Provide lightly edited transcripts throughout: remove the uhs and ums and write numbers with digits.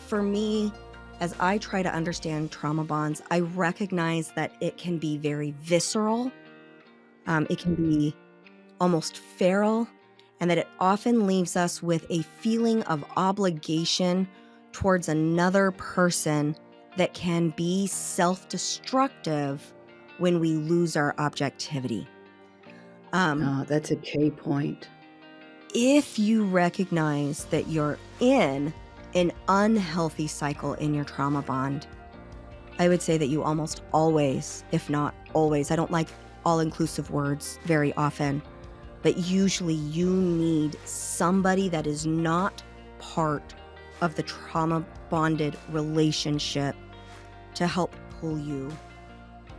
for me, as I try to understand trauma bonds, I recognize that it can be very visceral. It can be almost feral, and that it often leaves us with a feeling of obligation towards another person that can be self-destructive when we lose our objectivity. Um, Oh, that's a key point. if you recognize that you're in an unhealthy cycle in your trauma bond, I would say that you almost always, if not always, I don't like all-inclusive words very often, but usually you need somebody that is not part of the trauma bonded relationship to help pull you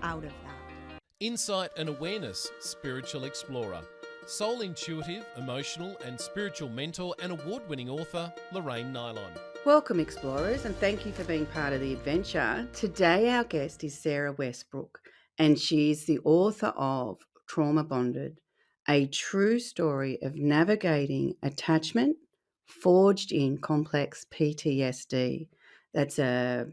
out of that. Insight and awareness, spiritual explorer. Soul intuitive, emotional and spiritual mentor and award-winning author, Lorraine Nylon. Welcome, explorers, and thank you for being part of the adventure. Today, our guest is Sarah Westbrook, and she's the author of Trauma Bonded, a true story of navigating attachment forged in complex PTSD. That's a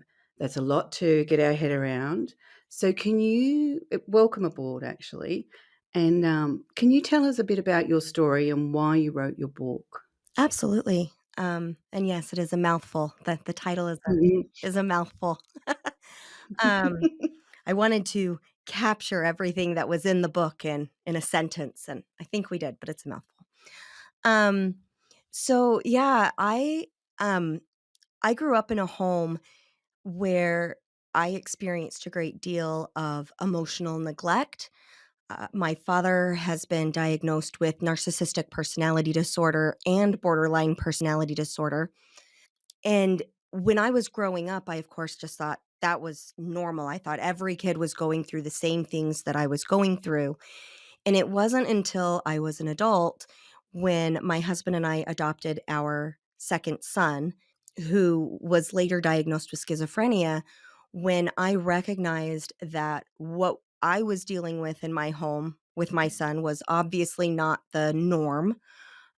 lot to get our head around. So, can you welcome aboard, actually, and can you tell us a bit about your story and why you wrote your book? Absolutely. And yes, it is a mouthful. The title is a mouthful. um, I wanted to capture everything that was in the book in a sentence, and I think we did, but it's a mouthful. Um, so yeah, um I grew up in a home where I experienced a great deal of emotional neglect. My father has been diagnosed with narcissistic personality disorder and borderline personality disorder. And when I was growing up, I, of course, just thought that was normal. I thought every kid was going through the same things that I was going through. And it wasn't until I was an adult when my husband and I adopted our second son, who was later diagnosed with schizophrenia, when I recognized that what I was dealing with in my home with my son was obviously not the norm.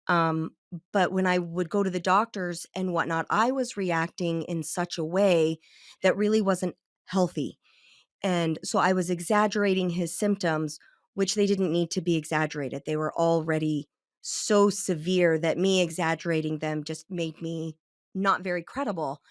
Um, but when I would go to the doctors and whatnot, I was reacting in such a way that really wasn't healthy. And so I was exaggerating his symptoms, which they didn't need to be exaggerated. They were already so severe that me exaggerating them just made me not very credible.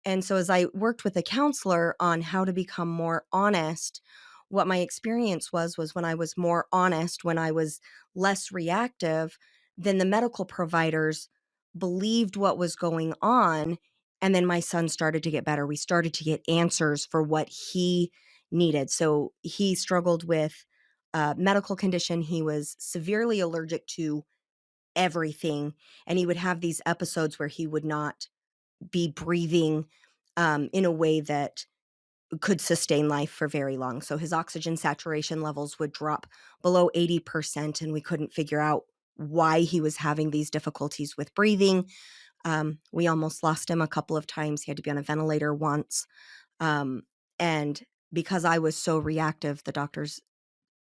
And so as I worked with a counselor on how to become more honest, what my experience was when I was more honest, when I was less reactive, then the medical providers believed what was going on, and then my son started to get better. We started to get answers for what he needed. So he struggled with a medical condition. He was severely allergic to everything, and he would have these episodes where he would not be breathing in a way that could sustain life for very long. So his oxygen saturation levels would drop below 80%, and we couldn't figure out why he was having these difficulties with breathing. We almost lost him a couple of times. He had to be on a ventilator once. Um, and because I was so reactive, the doctors,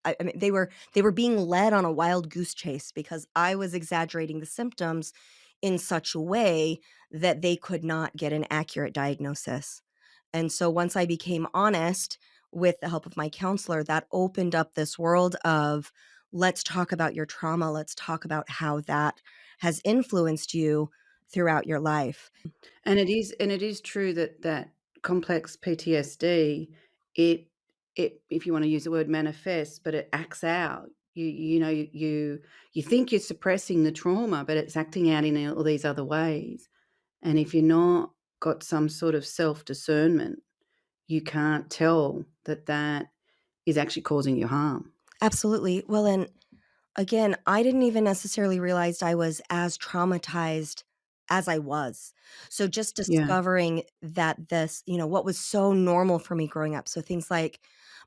I mean, they were being led on a wild goose chase because I was exaggerating the symptoms in such a way that they could not get an accurate diagnosis. And so once I became honest with the help of my counselor, that opened up this world of, let's talk about your trauma. Let's talk about how that has influenced you throughout your life. And it is true that complex PTSD, it if you wanna use the word manifests, but it acts out. You think you're suppressing the trauma, but it's acting out in all these other ways. And if you're not got some sort of self-discernment, you can't tell that that is actually causing you harm. Absolutely. Well, and again, I didn't even necessarily realize I was as traumatized as I was. So just Yeah. discovering that this, what was so normal for me growing up. So things like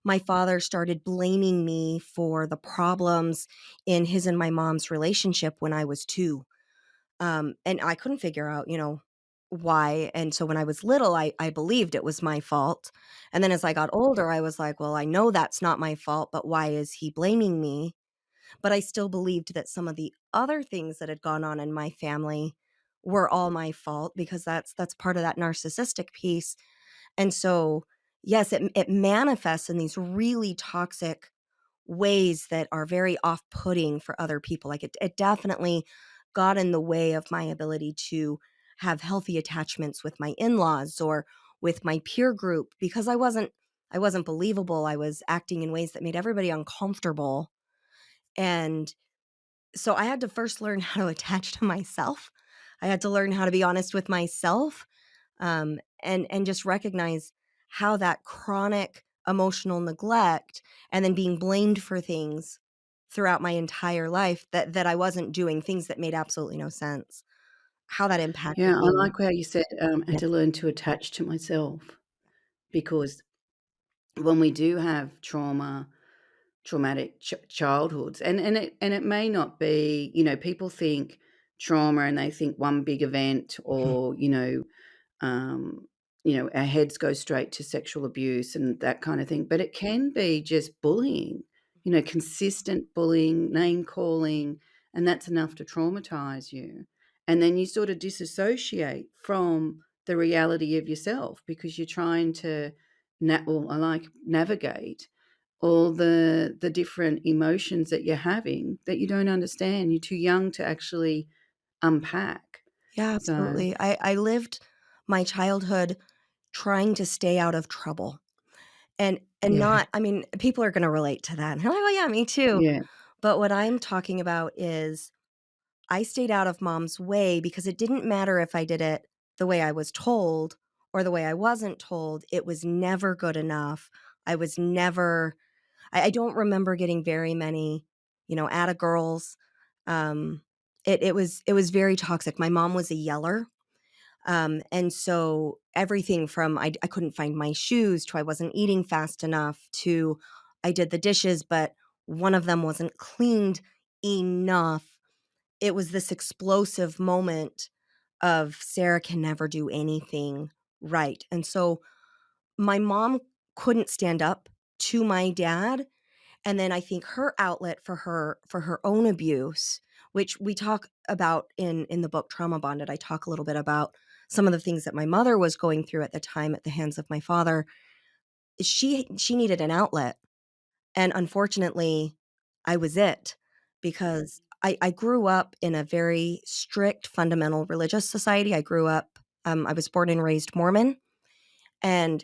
my father started blaming me for the problems in his and my mom's relationship when I was 2. And I couldn't figure out, why. And so when I was little, I believed it was my fault. And then as I got older, I was like, well, I know that's not my fault, but why is he blaming me? But I still believed that some of the other things that had gone on in my family were all my fault because that's part of that narcissistic piece. And so, yes, it manifests in these really toxic ways that are very off-putting for other people. Like it definitely got in the way of my ability to have healthy attachments with my in-laws or with my peer group because I wasn't believable. I was acting in ways that made everybody uncomfortable. And so I had to first learn how to attach to myself. I had to learn how to be honest with myself, and just recognize how that chronic emotional neglect and then being blamed for things throughout my entire life that I wasn't doing things that made absolutely no sense, how that impacted Yeah, I me. like how you said, "I had Yeah. to learn to attach to myself," because when we do have traumatic childhoods, and it may not be, people think trauma and they think one big event, Mhm. or um, our heads go straight to sexual abuse and that kind of thing. But it can be just bullying, consistent bullying, name calling, and that's enough to traumatize you. And then you sort of disassociate from the reality of yourself because you're trying to, well, I like navigate all the different emotions that you're having that you don't understand. You're too young to actually unpack. Yeah, So, absolutely. I lived my childhood trying to stay out of trouble. And yeah, not I mean, people are gonna relate to that. And they're like, "Oh, yeah, me too." yeah. But what I'm talking about is I stayed out of mom's way because it didn't matter if I did it the way I was told or the way I wasn't told, it was never good enough. I was never I don't remember getting very many, atta girls. It was very toxic. My mom was a yeller. And so everything from I couldn't find my shoes to I wasn't eating fast enough to I did the dishes, but one of them wasn't cleaned enough. It was this explosive moment of Sarah can never do anything right. And so my mom couldn't stand up to my dad, and then I think her outlet for her own abuse, which we talk about in the book Trauma Bonded. I talk a little bit about some of the things that my mother was going through at the time at the hands of my father. She needed an outlet, and unfortunately, I was it because I grew up in a very strict fundamental religious society. I was born and raised Mormon, and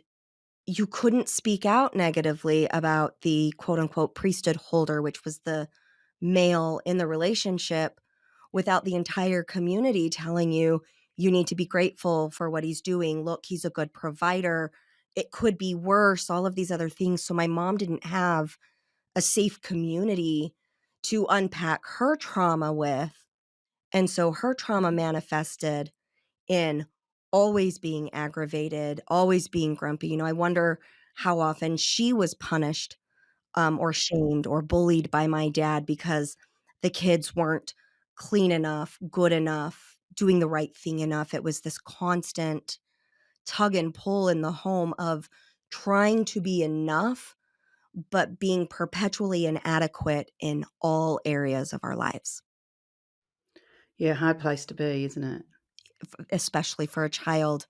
you couldn't speak out negatively about the quote unquote priesthood holder, which was the male in the relationship, without the entire community telling you, you need to be grateful for what he's doing. Look, he's a good provider. It could be worse, all of these other things. So my mom didn't have a safe community to unpack her trauma with. And so her trauma manifested in always being aggravated, always being grumpy. I wonder how often she was punished, or shamed or bullied by my dad because the kids weren't clean enough, good enough, doing the right thing enough. It was this constant tug and pull in the home of trying to be enough, but being perpetually inadequate in all areas of our lives, Yeah, hard place to be, isn't it? especially for a child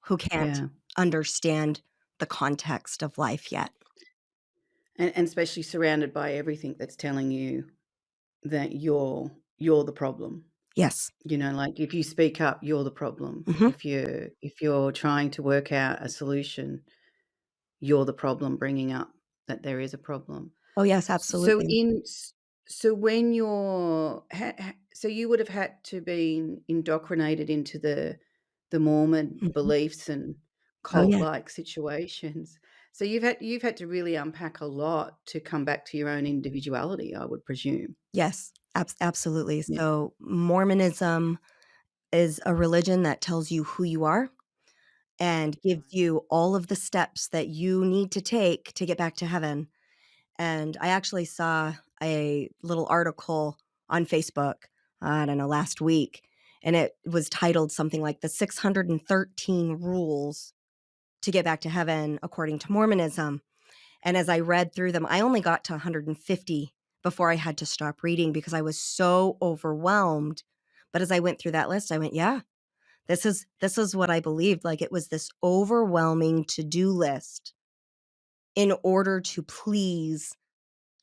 who can't Yeah, understand the context of life yet. and especially surrounded by everything that's telling you that you're the problem. Yes. Like, if you speak up, you're the problem. Mhm. If you're trying to work out a solution, you're the problem bringing up that there is a problem. Oh, yes, So absolutely. in s so when you're so you would have had to been indoctrinated into the Mormon Mhm. beliefs and Oh, yeah. cult-like situations. So you've had to really unpack a lot to come back to your own individuality, I would presume. Yes, absolutely. Yeah. So, Mormonism is a religion that tells you who you are and gives Right. you all of the steps that you need to take to get back to heaven. And I actually saw a little article on Facebook, I don't know, last week, and it was titled something like The 613 Rules to Get Back to Heaven According to Mormonism. And as I read through them, I only got to 150 before I had to stop reading because I was so overwhelmed But as I went through that list, I went, yeah, this is what I believed. Like, it was this overwhelming to-do list in order to please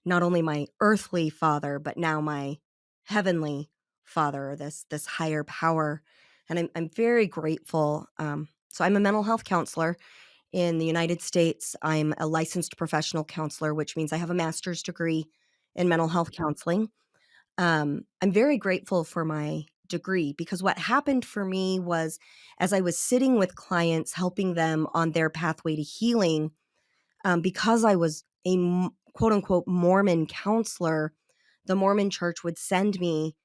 not only my earthly father, but now my heavenly father, this higher power. And I'm very grateful. So I'm a mental health counselor in the United States. I'm a licensed professional counselor, which means I have a master's degree in mental health counseling. I'm very grateful for my degree because what happened for me was as I was sitting with clients, helping them on their pathway to healing, because I was a quote unquote Mormon counselor, the Mormon church would send me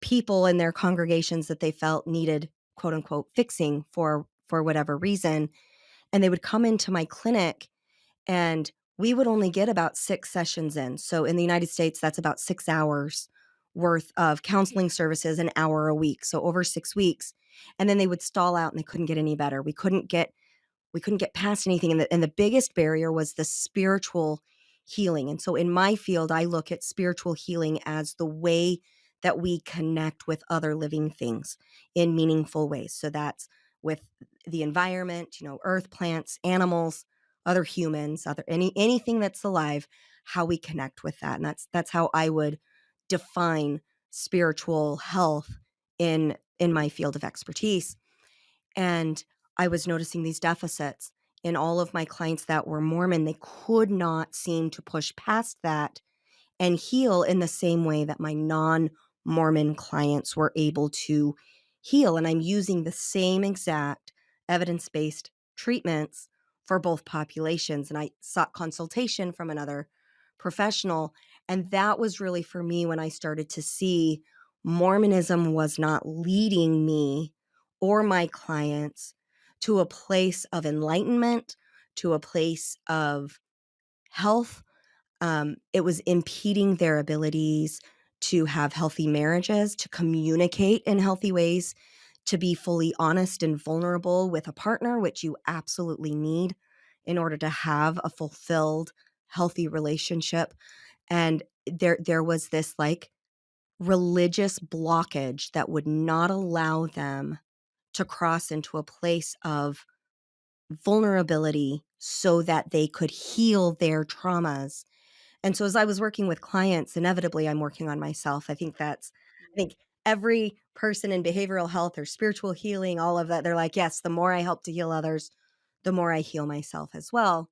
people in their congregations that they felt needed quote unquote fixing for whatever reason. And they would come into my clinic and we would only get about 6 sessions in. So in the United States, that's about 6 hours worth of counseling services, an hour a week. So over 6 weeks. And then they would stall out and they couldn't get any better. We couldn't get past anything. And the biggest barrier was the spiritual healing. And so in my field, I look at spiritual healing as the way that we connect with other living things in meaningful ways. So that's with the environment, earth, plants, animals, other humans, anything that's alive, how we connect with that. And that's how I would define spiritual health in my field of expertise. And I was noticing these deficits in all of my clients that were Mormon. They could not seem to push past that and heal in the same way that my non-Mormon clients were able to heal. And I'm using the same exact evidence-based treatments for both populations. And I sought consultation from another professional. And that was really for me when I started to see Mormonism was not leading me or my clients to a place of enlightenment, to a place of health. It was impeding their abilities to have healthy marriages, to communicate in healthy ways, to be fully honest and vulnerable with a partner, which you absolutely need in order to have a fulfilled, healthy relationship. And there was this like religious blockage that would not allow them to cross into a place of vulnerability so that they could heal their traumas. And so as I was working with clients, inevitably I'm working on myself. I think every person in behavioral health or spiritual healing, all of that, they're like, yes, the more I help to heal others, the more I heal myself as well.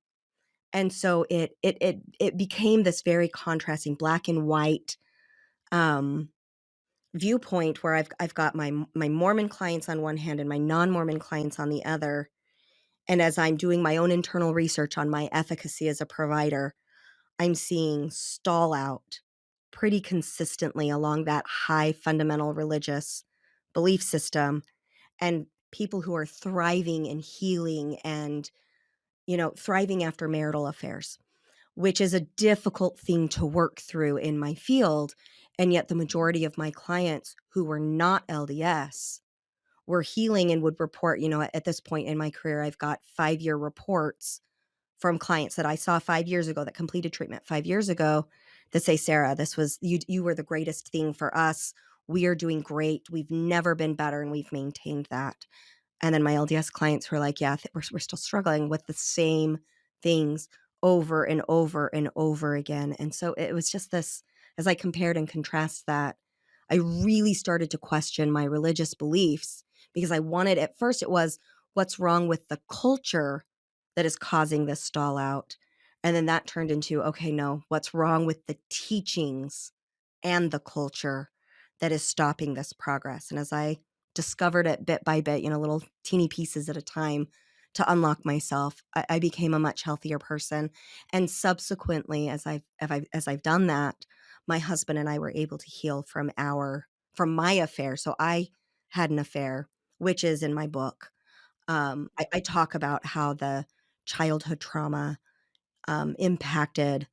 And so it became this very contrasting black and white um viewpoint where I've got my Mormon clients on one hand and my non-Mormon clients on the other. And as I'm doing my own internal research on my efficacy as a provider, I'm seeing stall out pretty consistently along that high fundamental religious belief system, and people who are thriving and healing and, thriving after marital affairs, which is a difficult thing to work through in my field. And yet the majority of my clients who were not LDS were healing and would report, at this point in my career, I've got 5-year reports from clients that I saw 5 years ago that completed treatment 5 years ago that say, "Sarah, this was you were the greatest thing for us. We are doing great. We've never been better, and we've maintained that." And then my LDS clients were like, "Yeah, we're still struggling with the same things over and over and over again." And so it was just this, as I compared and contrast that, I really started to question my religious beliefs because I wanted, at first it was, what's wrong with the culture that is causing this stall out? And then that turned into, okay, no, what's wrong with the teachings and the culture that is stopping this progress? And as I discovered it bit by bit, little teeny pieces at a time to unlock myself, I became a much healthier person. And subsequently, as I've done that, my husband and I were able to heal from my affair. So I had an affair, which is in my book. I talk about how the childhood trauma impacted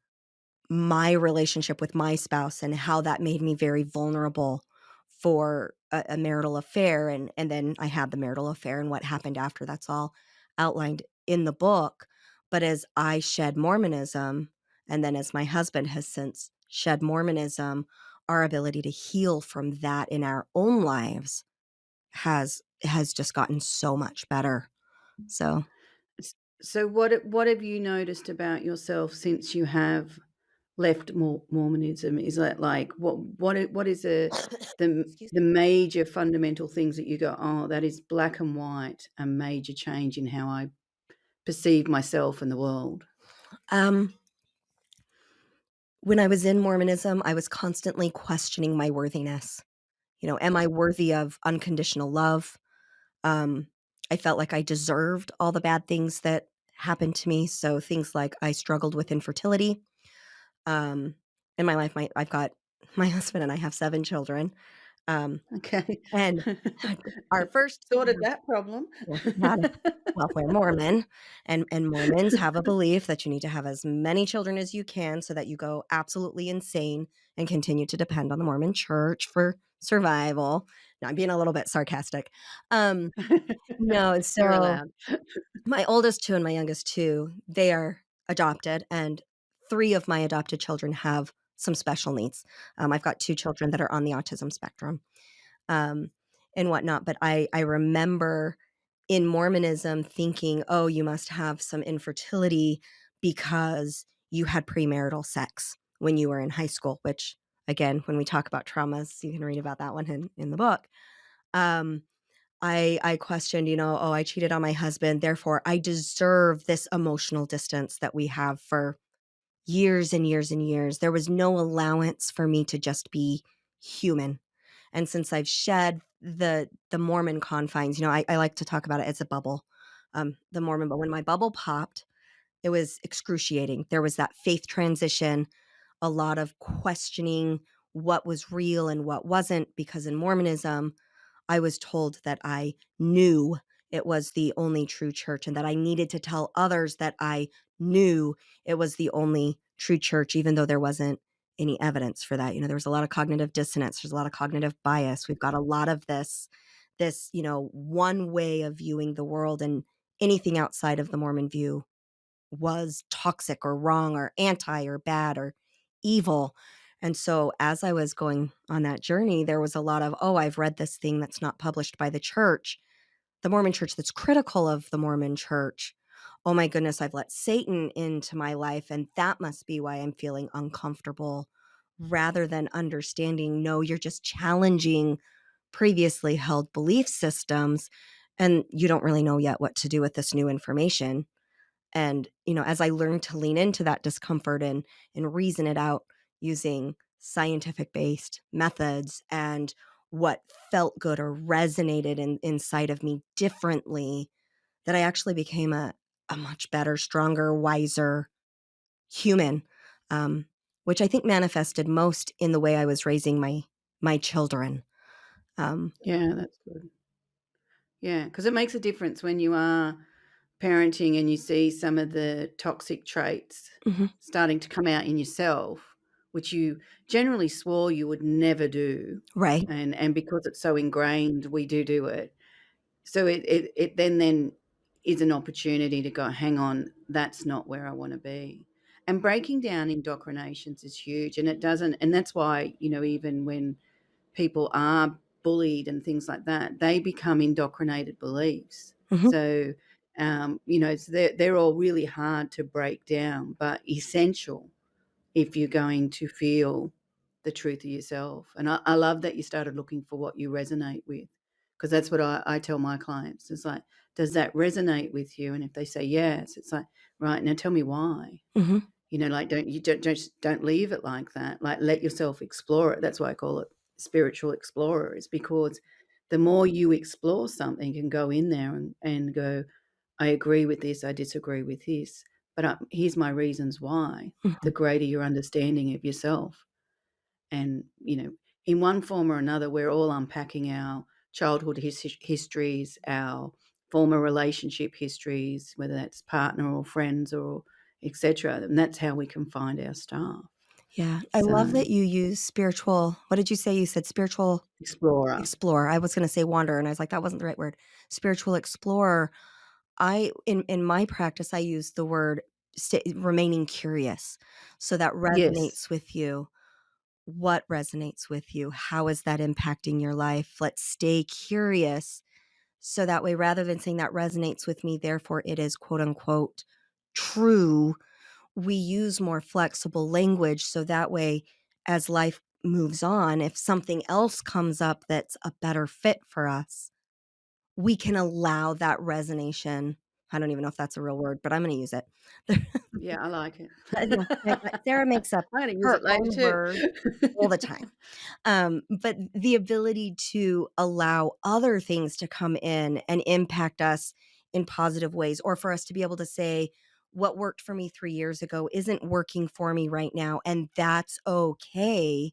my relationship with my spouse and how that made me very vulnerable for a marital affair. And then I had the marital affair and what happened after. That's all outlined in the book. But as I shed Mormonism, and then as my husband has since shed Mormonism, our ability to heal from that in our own lives has just gotten so much better. So, S So what have you noticed about yourself since you have left Mormonism? Is that like what is excuse the major fundamental things that you go, "Oh, that is black and white, a major change in how I perceive myself and the world." um, when I was in Mormonism, I was constantly questioning my worthiness. You know, am I worthy of unconditional love? Um, I felt like I deserved all the bad things that happened to me. So things like I struggled with infertility. Um, in my life, I've got my husband and I have 7 children. Okay. And our first Sorted that problem. Yes, we had it. Well, we're Mormon, and Mormons have a belief that you need to have as many children as you can so that you go absolutely insane and continue to depend on the Mormon Church for survival. Now, I'm being a little bit sarcastic. Um, no, You're so allowed. my oldest 2 and my youngest 2, they are adopted, and 3 of my adopted children have some special needs. I've got 2 children that are on the autism spectrum, um, and whatnot. But I remember in Mormonism thinking, oh, you must have some infertility because you had premarital sex when you were in high school, which again, when we talk about traumas, you can read about that one in the book. Um, I questioned, oh, I cheated on my husband, therefore I deserve this emotional distance that we have for years and years and years. There was no allowance for me to just be human. And since I've shed the Mormon confines, I like to talk about it as a bubble, the Mormon. But when my bubble popped, it was excruciating. There was that faith transition, a lot of questioning what was real and what wasn't, because in Mormonism, I was told that I knew it was the only true church and that I needed to tell others that I knew it was the only true church, even though there wasn't any evidence for that. There was a lot of cognitive dissonance. There's a lot of cognitive bias. We've got a lot of this, one way of viewing the world, and anything outside of the Mormon view was toxic or wrong or anti or bad or evil. And so as I was going on that journey, there was a lot of, oh, I've read this thing that's not published by the Mormon church that's critical of the Mormon church. Oh my goodness, I've let Satan into my life, and that must be why I'm feeling uncomfortable, rather than understanding, no, you're just challenging previously held belief systems, and you don't really know yet what to do with this new information. And, as I learned to lean into that discomfort and reason it out using scientific based methods, and what felt good or resonated inside of me differently, that I actually became a much better, stronger, wiser human, um, which I think manifested most in the way I was raising my children. Um, Yeah, that's good. Yeah, because it makes a difference when you are parenting and you see some of the toxic traits mhm, starting to come out in yourself, which you generally swore you would never do, right. and because it's so ingrained, we do it. So it then is an opportunity to go, "Hang on, that's not where I wanna be." And breaking down indoctrinations is huge, and it doesn't and that's why, even when people are bullied and things like that, they become indoctrinated beliefs. Mhm, So they're all really hard to break down, but essential if you're going to feel the truth of yourself. And I love that you started looking for what you resonate with, because that's what I tell my clients. It's like, does that resonate with you? And if they say yes, it's like, right, now tell me why. mhm, Like, don't leave it like that. Like, let yourself explore it. That's why I call it spiritual explorer, is because the more you explore something and go in there and go, I agree with this, I disagree with this, but here's my reasons why, the mhm. greater your understanding of yourself. And, in one form or another, we're all unpacking our childhood histories, our former relationship histories, whether that's partner or friends or etc. And that's how we can find our stuff. Yeah, I love So, that you use spiritual, what did you say? You said spiritual explorer. explorer. I was gonna say wanderer, and I was like, that wasn't the right word. Spiritual explorer. In my practice, I use the word remaining curious, so that Yes. resonates with you. what resonates with you? How is that impacting your life? Let's stay curious. So that way, rather than saying that resonates with me, therefore it is quote unquote true, we use more flexible language. So that way, as life moves on, if something else comes up that's a better fit for us, we can allow that resonation. I don't even know if that's a real word, but I'm going to use it. Yeah, I like it. Yeah, Sarah makes up I'm gonna use her it later own too. words all the time. But the ability to allow other things to come in and impact us in positive ways, or for us to be able to say, what worked for me 3 years ago isn't working for me right now. And that's okay.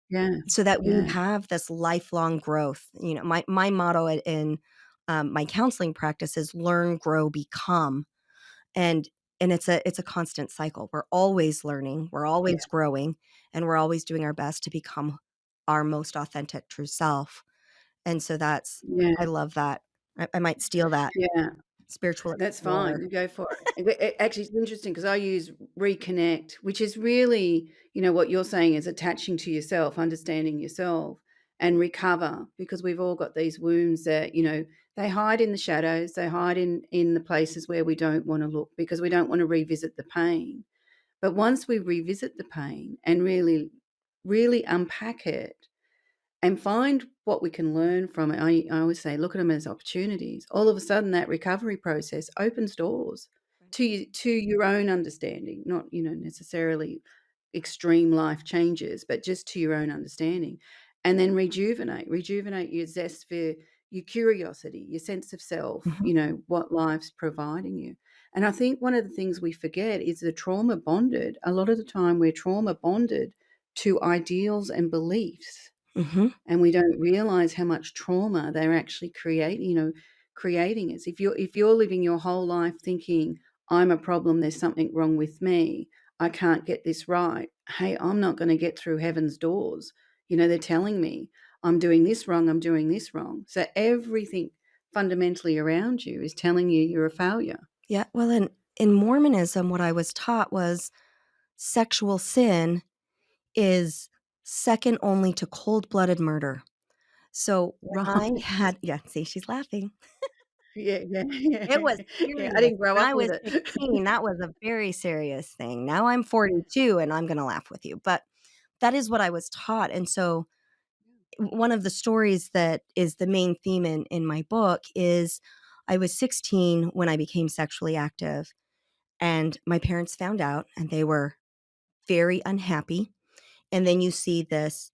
Yeah, So that we yeah, have this lifelong growth. My motto in my counseling practice is learn, grow, become. And it's a constant cycle. We're always learning, we're yeah, always growing, and we're always doing our best to become our most authentic true self. And so yeah, I love that. I might steal that. yeah. Spiritual That's fine, explorer. you go for it. Actually, it's interesting because I use reconnect, which is really, what you're saying is attaching to yourself, understanding yourself, and recover, because we've all got these wounds that, they hide in the shadows, they hide in the places where we don't wanna look because we don't wanna revisit the pain. But once we revisit the pain and really, really unpack it and find what we can learn from it. I always say, look at them as opportunities. All of a sudden, that recovery process opens doors to your own understanding, not necessarily extreme life changes, but just to your own understanding, and then rejuvenate your zest for your curiosity, your sense of self. Mhm, What life's providing you. And I think one of the things we forget is the trauma bonded. A lot of the time, we're trauma bonded to ideals and beliefs, mhm, and we don't realize how much trauma they're actually creating us. If you're living your whole life thinking, I'm a problem, there's something wrong with me, I can't get this right, hey, I'm not going to get through heaven's doors. They're telling me I'm doing this wrong, I'm doing this wrong. So everything fundamentally around you is telling you you're a failure. yeah, well, in Mormonism, what I was taught was sexual sin is second only to cold-blooded murder. So when I Right. had yeah, see, she's laughing. Yeah, yeah, It was yeah. Yeah, I serious. didn't grow When up I with was it. 16, that was a very serious thing. Now I'm 42 and I'm gonna laugh with you, but that is what I was taught, and so one of the stories that is the main theme in my book is I was 16 when I became sexually active, and my parents found out, and they were very unhappy, and then you see this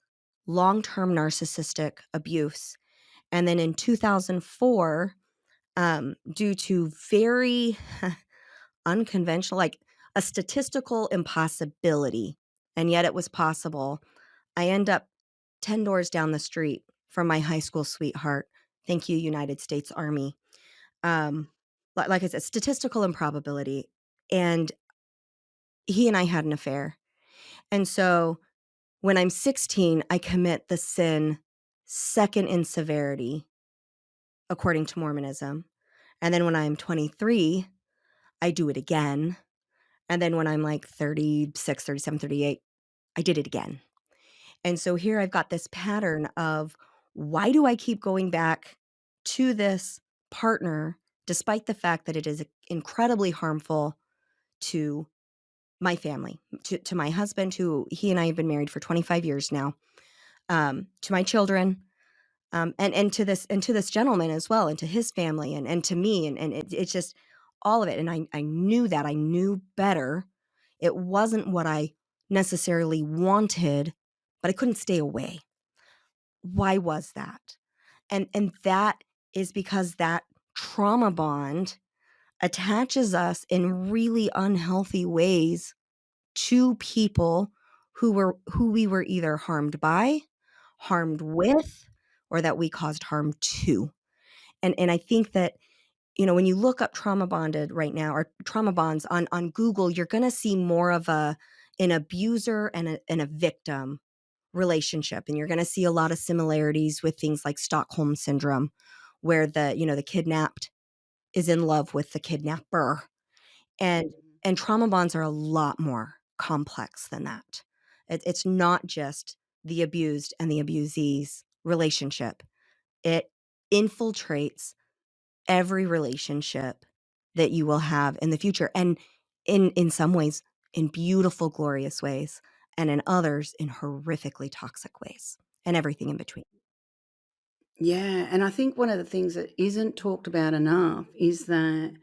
long-term narcissistic abuse, and then in 2004, due to very unconventional, like a statistical impossibility, and yet it was possible. I end up 10 doors down the street from my high school sweetheart. Thank you, United States Army. Um, like I said, statistical improbability. And he and I had an affair. And so when I'm 16, I commit the sin second in severity, according to Mormonism. And then when I'm 23, I do it again. And then when I'm like 36, 37, 38, I did it again. And so here I've got this pattern of why do I keep going back to this partner despite the fact that it is incredibly harmful to my family, to my husband, who he and I have been married for 25 years now, to my children, and to this gentleman as well, and to his family, and to me, and it's just all of it. And I knew that I knew better. It wasn't what I necessarily wanted, but I couldn't stay away. Why was that? And that is because that trauma bond attaches us in really unhealthy ways to people who we were either harmed by, harmed with, or that we caused harm to. And I think that, when you look up trauma bonded right now or trauma bonds on Google, you're gonna see more of an abuser and a victim relationship. And you're going to see a lot of similarities with things like Stockholm syndrome, where the kidnapped is in love with the kidnapper. And Mhm. and trauma bonds are a lot more complex than that. It's not just the abused and the abusee's relationship. It infiltrates every relationship that you will have in the future, and in some ways, in beautiful, glorious ways, and in others, in horrifically toxic ways, and everything in between. Yeah, and I think one of the things that isn't talked about enough is that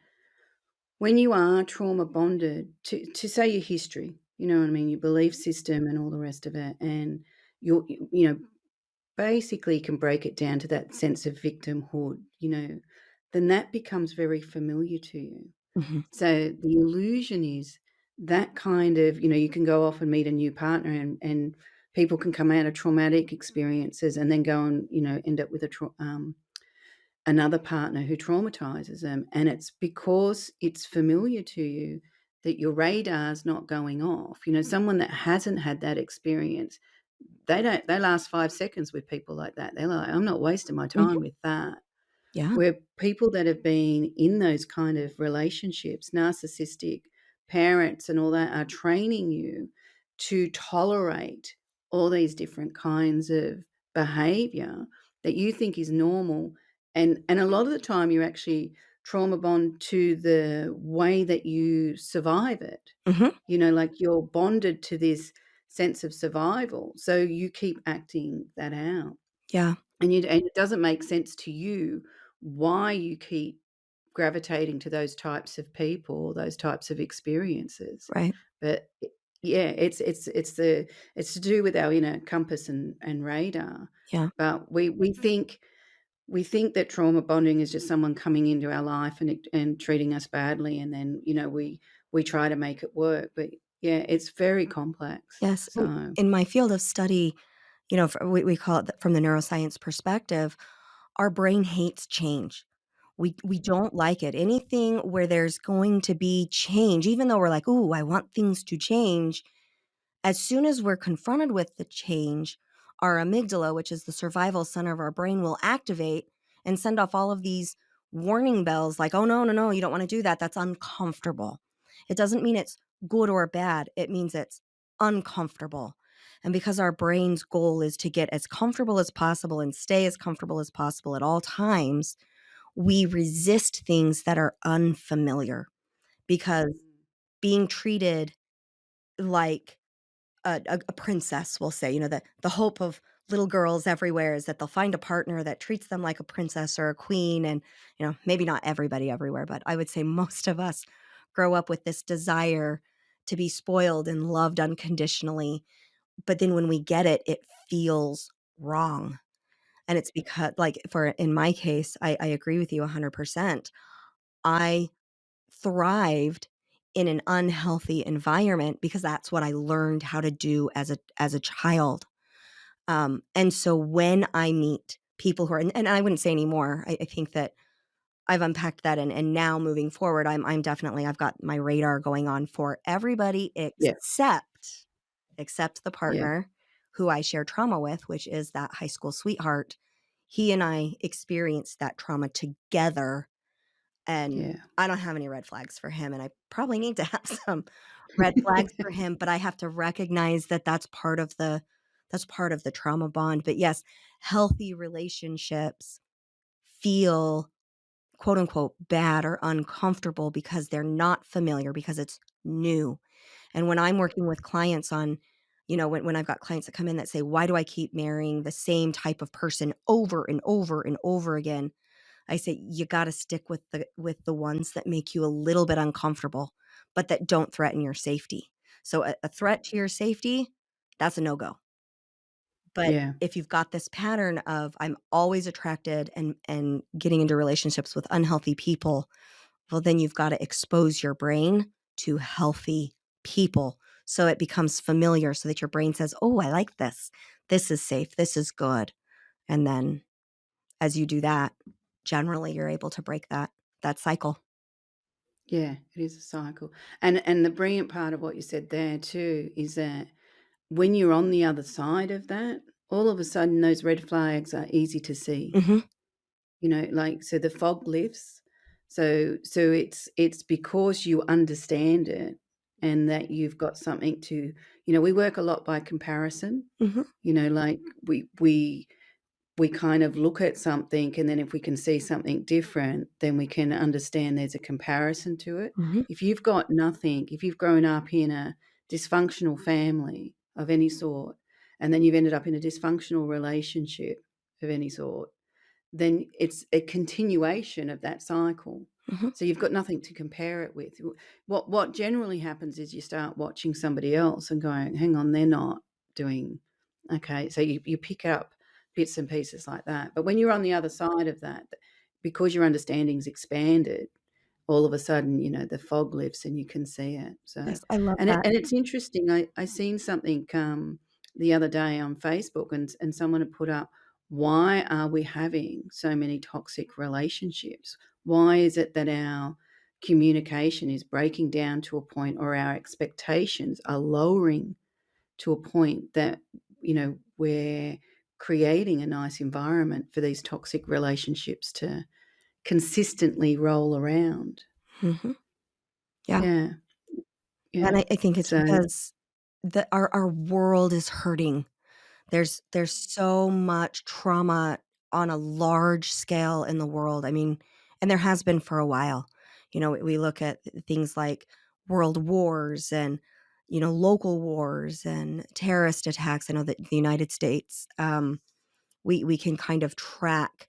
when you are trauma bonded to say your history, you know what I mean, your belief system and all the rest of it, and you know, basically can break it down to that sense of victimhood, you know, then that becomes very familiar to you. Mhm, So the illusion is that kind of, you know, you can go off and meet a new partner and people can come out of traumatic experiences and then go and, you know, end up with another partner who traumatizes them. And it's because it's familiar to you that your radar's not going off. You know, someone that hasn't had that experience, they last 5 seconds with people like that. They're like, "I'm not wasting my time mhm, with that." yeah, Where people that have been in those kind of relationships, narcissistic parents and all that, are training you to tolerate all these different kinds of behavior that you think is normal, and a lot of the time you're actually trauma bond to the way that you survive it. mhm, You know, like you're bonded to this sense of survival, so you keep acting that out. yeah, And it doesn't make sense to you why you keep gravitating to those types of people, those types of experiences. right, But yeah, it's to do with our inner compass and radar. yeah, But we think that trauma bonding is just someone coming into our life and treating us badly, and then, you know, we try to make it work. But yeah, it's very complex. yes. So In my field of study, you know, we call it from the neuroscience perspective, our brain hates change. We don't like it. Anything where there's going to be change, even though we're like, "Ooh, I want things to change," as soon as we're confronted with the change, our amygdala, which is the survival center of our brain, will activate and send off all of these warning bells like, "Oh, no, no, no, you don't wanna do that. That's uncomfortable." It doesn't mean it's good or bad. It means it's uncomfortable. And because our brain's goal is to get as comfortable as possible and stay as comfortable as possible at all times, we resist things that are unfamiliar because being treated like a princess, we'll say, you know, the hope of little girls everywhere is that they'll find a partner that treats them like a princess or a queen, and, you know, maybe not everybody everywhere, but I would say most of us grow up with this desire to be spoiled and loved unconditionally, but then when we get it, it feels wrong, and it's because like, for in my case, I agree with you 100%. I thrived in an unhealthy environment because that's what I learned how to do as a child. And so when I meet people who are and I wouldn't say anymore, I think that I've unpacked that and now moving forward, I'm definitely I've got my radar going on for everybody yeah, except the yeah, partner who I share trauma with, which is that high school sweetheart. He and I experienced that trauma together, and yeah. I don't have any red flags for him, and I probably need to have some red flags for him, but I have to recognize that that's part of the trauma bond. But yes, healthy relationships feel quote unquote bad or uncomfortable because they're not familiar, because it's new. And when I'm working with clients on, you know, when I've got clients that come in that say, "Why do I keep marrying the same type of person over and over and over again?" I say, "You gotta stick with the ones that make you a little bit uncomfortable, but that don't threaten your safety." So a threat to your safety, that's a no-go. But Yeah, if you've got this pattern of I'm always attracted and getting into relationships with unhealthy people, well, then you've gotta expose your brain to healthy people so it becomes familiar so that your brain says, "Oh, I like this. This is safe. This is good." And then as you do that, generally you're able to break that cycle. yeah, it is a cycle. And the brilliant part of what you said there too is that when you're on the other side of that, all of a sudden those red flags are easy to see. Mhm. You know, like, so the fog lifts. So it's because you understand it, and that you've got something to, we work a lot by comparison, Mhm, like we kind of look at something, and then if we can see something different, then we can understand there's a comparison to it. mhm. If you've got nothing, if you've grown up in a dysfunctional family of any sort, and then you've ended up in a dysfunctional relationship of any sort, then it's a continuation of that cycle. Mhm. So you've got nothing to compare it with. What generally happens is you start watching somebody else and going, hang on, they're not doing okay. So you pick up bits and pieces like that. But when you're on the other side of that, because your understanding's expanded, all of a sudden, the fog lifts and you can see it. So, Yes, I love and that. it's interesting. I seen something the other day on Facebook, and someone had put up, why are we having so many toxic relationships? Why is it that our communication is breaking down to a point, or our expectations are lowering to a point that, we're creating a nice environment for these toxic relationships to consistently roll around? Mhm. Yeah, Yeah, yeah. and I think it's So, because our world is hurting. There's so much trauma on a large scale in the world, I mean, and there has been for a while. We look at things like world wars and, local wars and terrorist attacks. I know that the United States, we can kind of track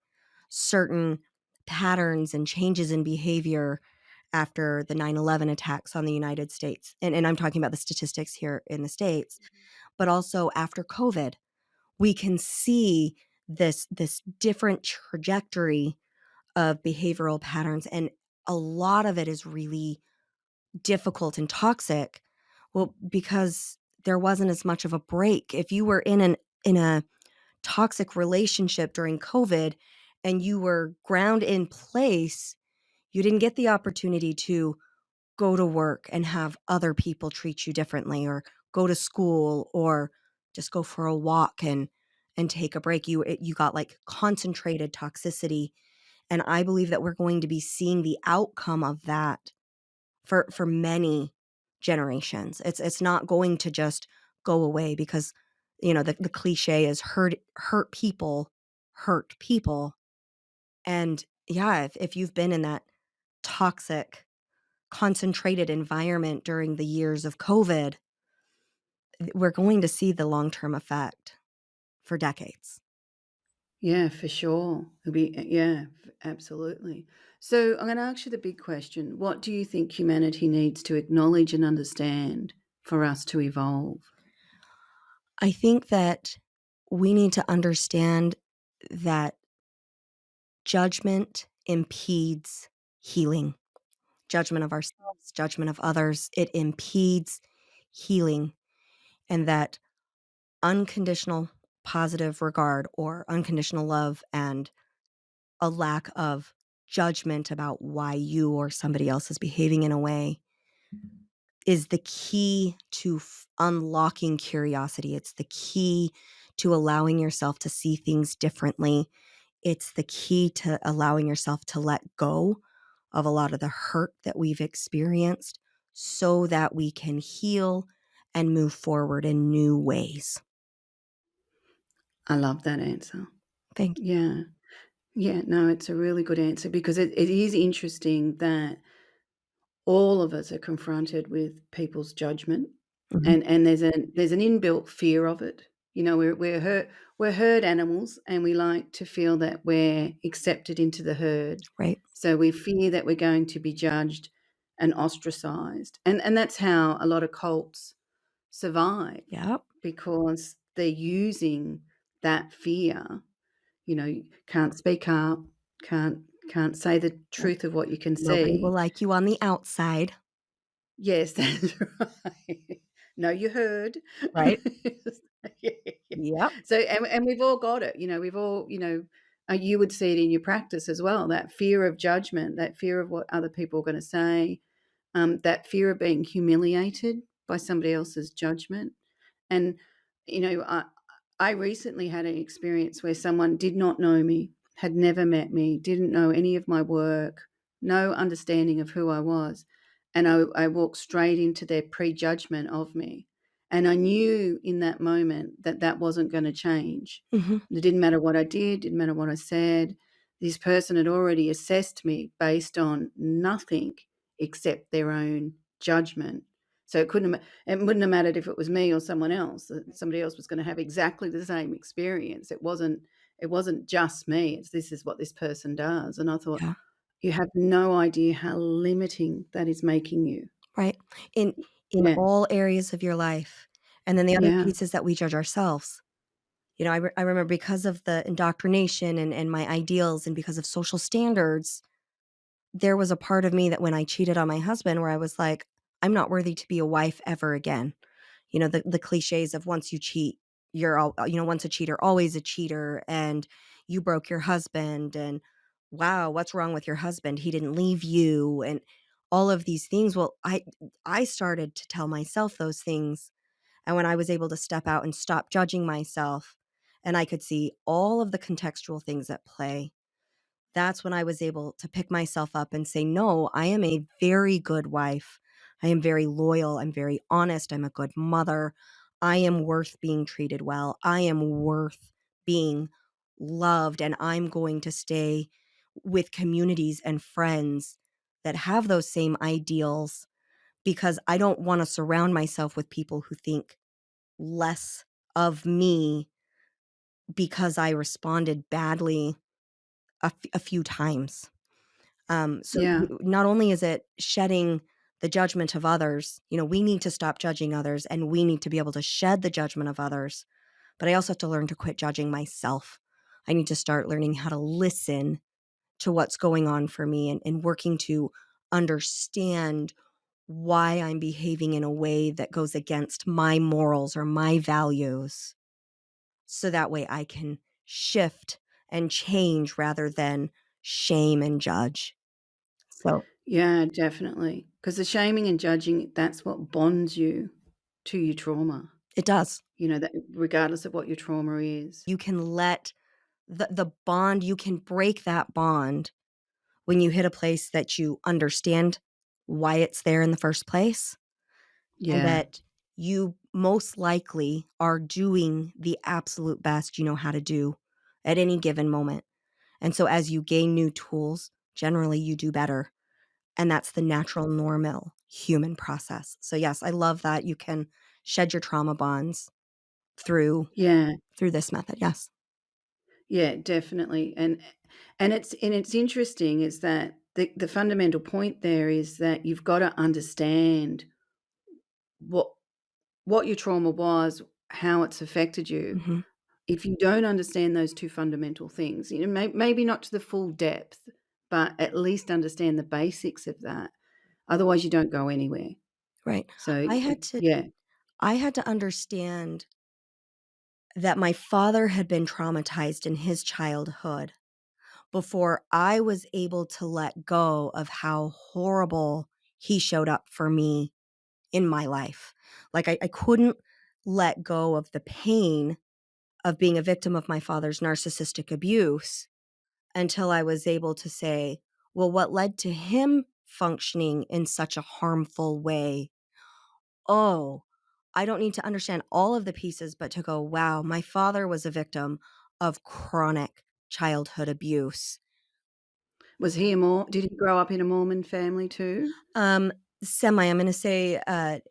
certain patterns and changes in behavior after the 9/11 attacks on the United States, and I'm talking about the statistics here in the States, but also after COVID, we can see this different trajectory of behavioral patterns, and a lot of it is really difficult and toxic. Well, because there wasn't as much of a break. If you were in a toxic relationship during COVID and you were ground in place, you didn't get the opportunity to go to work and have other people treat you differently, or go to school, or just go for a walk and take a break. You got like concentrated toxicity, and I believe that we're going to be seeing the outcome of that for many generations. It's not going to just go away because the cliche is hurt people. And yeah, if you've been in that toxic concentrated environment during the years of COVID, we're going to see the long-term effect for decades. yeah, for sure. It'll be, yeah, absolutely. So I'm going to ask you the big question. What do you think humanity needs to acknowledge and understand for us to evolve? I think that we need to understand that judgment impedes healing. Judgment of ourselves, judgment of others, it impedes healing, and that unconditional positive regard or unconditional love and a lack of judgment about why you or somebody else is behaving in a way is the key to unlocking curiosity. It's the key to allowing yourself to see things differently. It's the key to allowing yourself to let go of a lot of the hurt that we've experienced so that we can heal and move forward in new ways. I love that answer. Thank Yeah. Yeah, no, it's a really good answer, because it is interesting that all of us are confronted with people's judgment, you. Mhm. and there's an inbuilt fear of it. We're herd animals, and we like to feel that we're accepted into the herd. Right. So we fear that we're going to be judged and ostracized. And that's how a lot of cults survive, Yep. because they're using that fear. Can't speak up, can't can't say the Yep. truth of what you can Nobody will see. like you on the outside, Yes, that's right. No, you heard. right? Yeah, yeah. Yep. So, and we've all got it, we've all, you would see it in your practice as well, that fear of judgment, that fear of what other people are gonna say, that fear of being humiliated by somebody else's judgment. And, I recently had an experience where someone did not know me, had never met me, didn't know any of my work, no understanding of who I was. and I walked straight into their prejudgment of me. And I knew in that moment that that wasn't going to change. Mhm. It didn't matter what I did, didn't matter what I said. This person had already assessed me based on nothing except their own judgment. So it wouldn't have mattered if it was me or someone else. Somebody else was going to have exactly the same experience. It wasn't just me. This is what this person does. And I thought, Yeah. you have no idea how limiting that is making you. Right. In in Yeah. all areas of your life. And then the other Yeah. piece is that we judge ourselves. I remember because of the indoctrination and my ideals and because of social standards, there was a part of me that when I cheated on my husband where I was like, "I'm not worthy to be a wife ever again." The cliches of once you cheat, you're all once a cheater, always a cheater, and you broke your husband, and wow, what's wrong with your husband? He didn't leave you, and all of these things. Well, I started to tell myself those things, and when I was able to step out and stop judging myself, and I could see all of the contextual things at play, that's when I was able to pick myself up and say, "No, I am a very good wife. I am very loyal. I'm very honest. I'm a good mother. I am worth being treated well. I am worth being loved. And I'm going to stay with communities and friends that have those same ideals because I don't want to surround myself with people who think less of me because I responded badly a few times." So Yeah. not only is it shedding the judgment of others, we need to stop judging others and we need to be able to shed the judgment of others. But I also have to learn to quit judging myself. I need to start learning how to listen to what's going on for me and working to understand why I'm behaving in a way that goes against my morals or my values. So that way I can shift and change rather than shame and judge. So Yeah, definitely. Because the shaming and judging, that's what bonds you to your trauma, it does. that regardless of what your trauma is. You can let the bond you can break that bond when you hit a place that you understand why it's there in the first place, and Yeah. that you most likely are doing the absolute best you know how to do at any given moment. And so as you gain new tools, generally you do better, and that's the natural, normal human process. So, yes, I love that you can shed your trauma bonds through Yeah. through this method, yes. Yeah, definitely. And it's interesting is that the fundamental point there is that you've got to understand what what your trauma was, how it's affected you. Mhm. If you don't understand those 2 fundamental things, maybe not to the full depth, but at least understand the basics of that. Otherwise, you don't go anywhere. Right. So, I had to yeah. I had to understand that my father had been traumatized in his childhood before I was able to let go of how horrible he showed up for me in my life. Like, I couldn't let go of the pain of being a victim of my father's narcissistic abuse until I was able to say, "Well, what led to him functioning in such a harmful way? Oh, I don't need to understand all of the pieces, but to go, wow, my father was a victim of chronic childhood abuse." Was he a Mor Did he grow up in a Mormon family too? Um, I'm gonna say,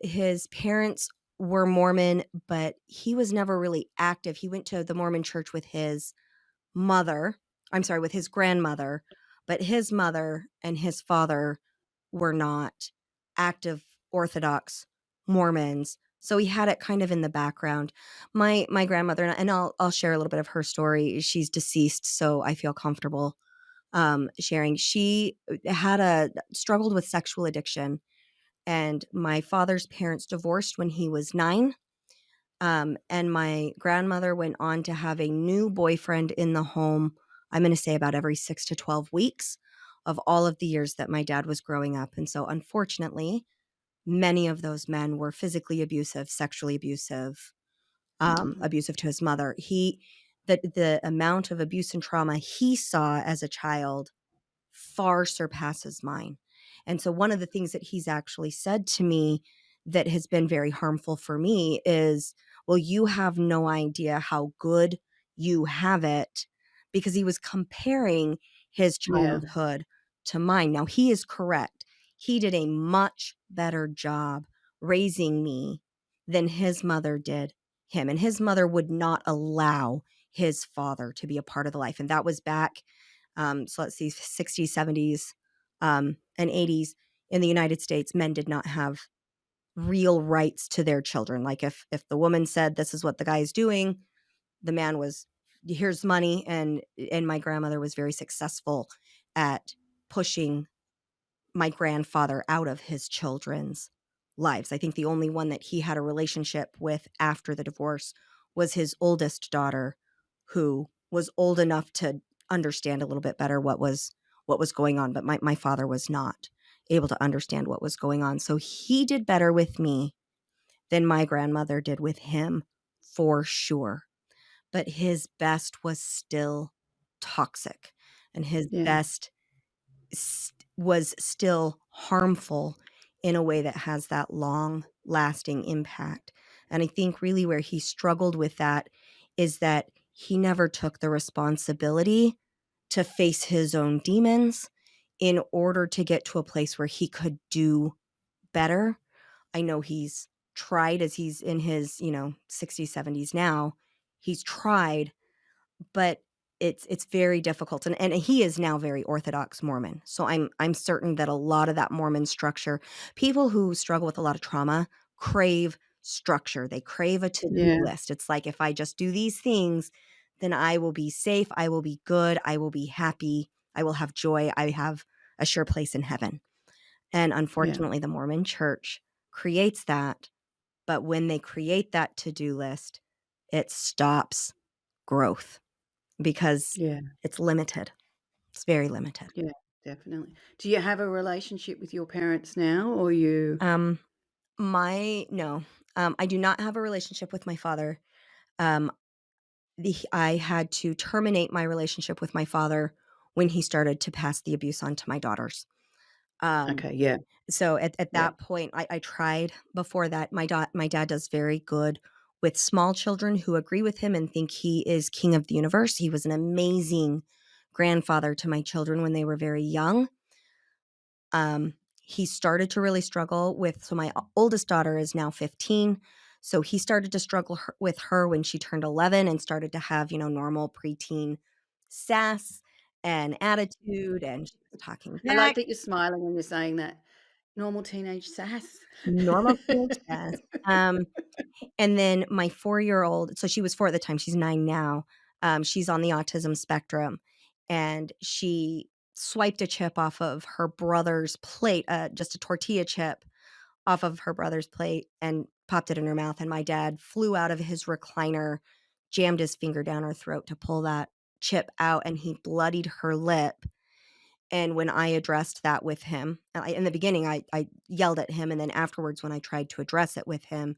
his parents were Mormon, but he was never really active. He went to the Mormon church with his mother I'm sorry, with his grandmother, but his mother and his father were not active Orthodox Mormons, so he had it kind of in the background. My grandmother and I'll share a little bit of her story. She's deceased, so I feel comfortable, sharing. She had a struggled with sexual addiction, and my father's parents divorced when he was 9, and my grandmother went on to have a new boyfriend in the home, I'm gonna say about every 6 to 12 weeks of all of the years that my dad was growing up, and so, unfortunately, many of those men were physically abusive, sexually abusive, Mhm. abusive to his mother. The amount of abuse and trauma he saw as a child far surpasses mine, And so one of the things that he's actually said to me that has been very harmful for me is, "Well, you have no idea how good you have it," because he was comparing his Yeah. childhood to mine. Now, he is correct. He did a much better job raising me than his mother did him, and his mother would not allow his father to be a part of the life, and that was back, so let's see, 60s, 70s, and 80s. In the United States, men did not have real rights to their children. Like, if the woman said, "This is what the guy is doing," the man was, "Here's money," and my grandmother was very successful at pushing my grandfather out of his children's lives. I think the only one that he had a relationship with after the divorce was his oldest daughter, who was old enough to understand a little bit better what was going on, but my father was not able to understand what was going on. So he did better with me than my grandmother did with him, for sure. But his best was still toxic, and his Yeah. best was still harmful in a way that has that long lasting impact. And I think really where he struggled with that is that he never took the responsibility to face his own demons in order to get to a place where he could do better. I know he's tried, as he's in his, 60s, 70s now. He's tried, but it's very difficult, and he is now very Orthodox Mormon, so I'm certain that a lot of that Mormon structure, people who struggle with a lot of trauma crave structure, they crave a to-do Yeah. list. It's like, "If I just do these things, then I will be safe, I will be good, I will be happy, I will have joy, I have a sure place in heaven." And Yeah. unfortunately, the Mormon Church creates that, but when they create that to-do list, it stops growth because Yeah. it's limited. It's very limited. Yeah. Definitely. Do you have a relationship with your parents now, or you? Um, my no, I do not have a relationship with my father. Um, I had to terminate my relationship with my father when he started to pass the abuse on to my daughters. Um, Okay. Yeah. so at Yeah. that point, I tried before that. My dad does very good with small children who agree with him and think he is king of the universe. He was an amazing grandfather to my children when they were very young. Um, he started to really struggle with, so my oldest daughter is now 15. So he started to struggle with her when she turned 11 and started to have, normal preteen sass and attitude, and she was talking I like back, that you're smiling when you're saying that. Normal teenage sass. normal teenage sass. And then my 4-year-old, so she was 4 at the time, she's 9 now, she's on the autism spectrum, and she swiped a chip off of her brother's plate, just a tortilla chip off of her brother's plate and popped it in her mouth, and my dad flew out of his recliner, jammed his finger down her throat to pull that chip out, and he bloodied her lip. And when I addressed that with him, in the beginning, I yelled at him, and then afterwards, when I tried to address it with him,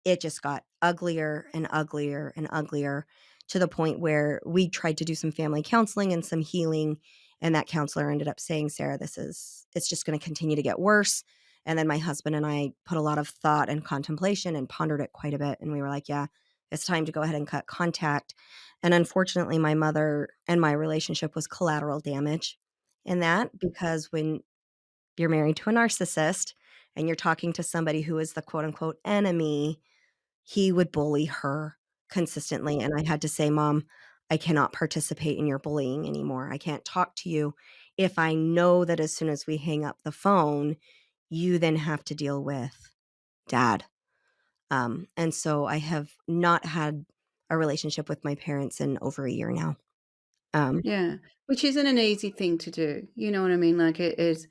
it just got uglier and uglier and uglier, to the point where we tried to do some family counseling and some healing, and that counselor ended up saying, "Sarah, it's just gonna continue to get worse." And then my husband and I put a lot of thought and contemplation and pondered it quite a bit, and we were like, "Yeah, it's time to go ahead and cut contact." And unfortunately, my mother and my relationship was collateral damage in that, because when you're married to a narcissist and you're talking to somebody who is the quote unquote enemy, he would bully her consistently, and I had to say, "Mom, I cannot participate in your bullying anymore. I can't talk to you if I know that as soon as we hang up the phone, you then have to deal with dad." And so I have not had a relationship with my parents in over a year now. Um, Yeah, which isn't an easy thing to do, you know what I mean? Like, it is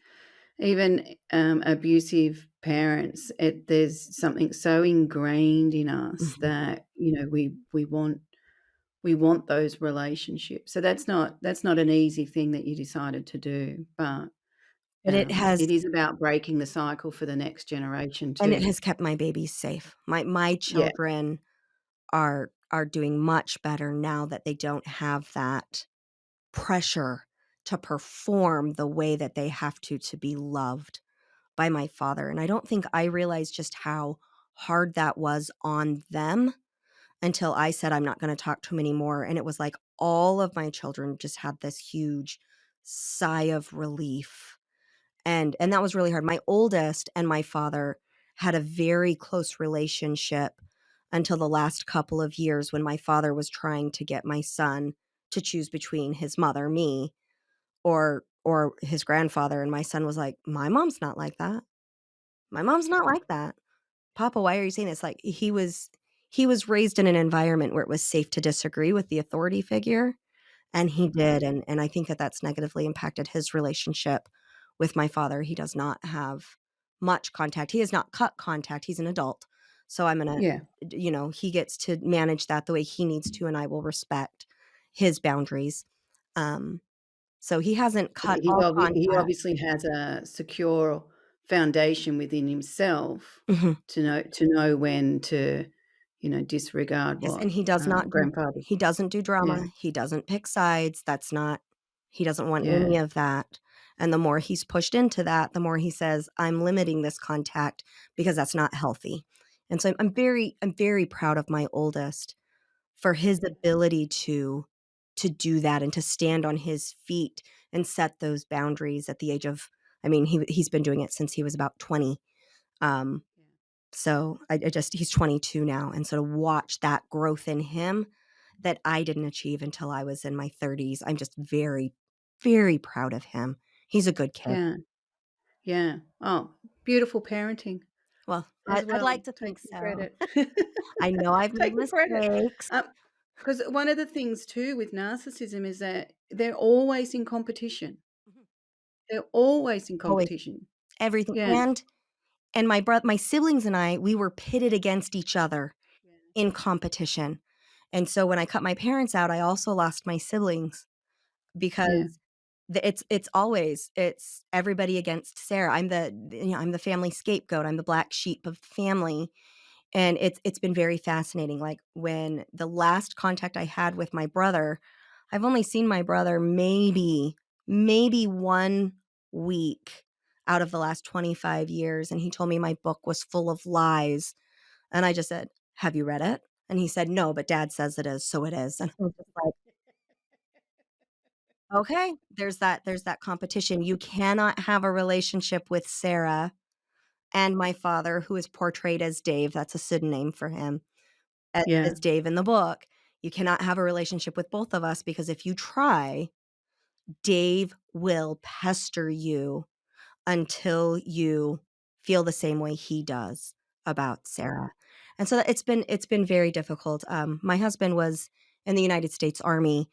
even, abusive parents, there's something so ingrained in us mhm. that, we want those relationships. So that's not an easy thing that you decided to do, but, But it is about breaking the cycle for the next generation it too. has kept my babies safe. My Yeah, children are doing much better now that they don't have that pressure to perform the way that they have to be loved by my father, and I don't think I realized just how hard that was on them until I said, "I'm not gonna talk to him anymore," and it was like all of my children just had this huge sigh of relief, and that was really hard. My oldest and my father had a very close relationship until the last couple of years when my father was trying to get my son to choose between his mother, me, or his grandfather, and my son was like, "My mom's not like that. My mom's not like that. Papa, why are you saying this?" Like, he was raised in an environment where it was safe to disagree with the authority figure, and he did, and I think that that's negatively impacted his relationship with my father. He does not have much contact. He has not cut contact. He's an adult. So I'm gonna Yeah. he gets to manage that the way he needs to, and I will respect his boundaries. Um, so he hasn't But cut all he contact. obviously has a secure foundation within himself Mhm. to know when to, disregard Yes, what, and he does not do grandfather. he doesn't do Yeah, drama, he doesn't pick sides, that's not he doesn't want yeah, any of that, and the more he's pushed into that, the more he says, "I'm limiting this contact because that's not healthy." And so I'm very proud of my oldest for his ability to do that and to stand on his feet and set those boundaries at the age of I mean, he's been doing it since he was about 20, um, yeah. so I just he's 22 now, and so to watch that growth in him that I didn't achieve until I was in my 30s, I'm just very, very proud of him. He's a good kid. Yeah, yeah. Oh, beautiful parenting Well, as I'd well. like to Take think some so. credit. I know I've made Take the credit. mistakes. Because one of the things too with narcissism is that they're always in competition. Mhm. They're always in Always, competition. everything, Yeah. and my siblings and I, we were pitted against each other Yeah. in competition, and so when I cut my parents out, I also lost my siblings. Yeah. Because it's everybody against Sarah. I'm the family scapegoat. I'm the black sheep of the family, and it's been very fascinating. Like, when the last contact I had with my brother, I've only seen my brother maybe 1 week out of the last 25 years, and he told me my book was full of lies, and I just said, "Have you read it?" And he said, "No, but dad says it is, so it is." And I was just like, okay, there's that competition. You cannot have a relationship with Sarah and my father, who is portrayed as Dave, that's a pseudonym for him, as Yeah. Dave in the book. You cannot have a relationship with both of us because if you try, Dave will pester you until you feel the same way he does about Sarah. And so it's been very difficult. My husband was in the United States Army.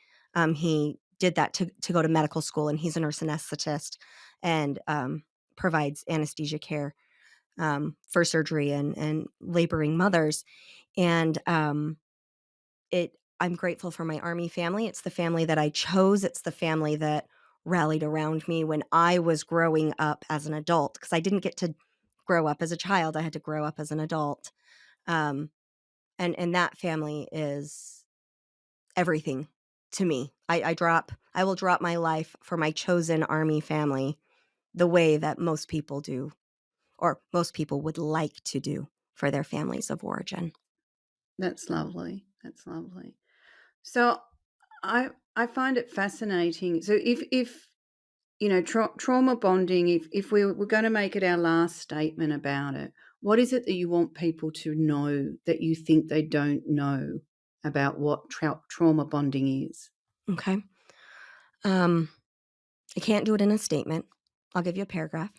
He did that to go to medical school, and he's a nurse anesthetist and provides anesthesia care for surgery and laboring mothers. And it I'm grateful for my Army family. It's the family that I chose. It's the family that rallied around me when I was growing up as an adult, because I didn't get to grow up as a child. I had to grow up as an adult. Um, and that family is everything to me. I will drop my life for my chosen Army family the way that most people do, or most people would like to do for their families of origin. That's lovely. That's lovely. So I find it fascinating. So if trauma bonding, if we were going to make it our last statement about it, what is it that you want people to know that you think they don't know about what trauma bonding is? Okay. Um, I can't do it in a statement. I'll give you a paragraph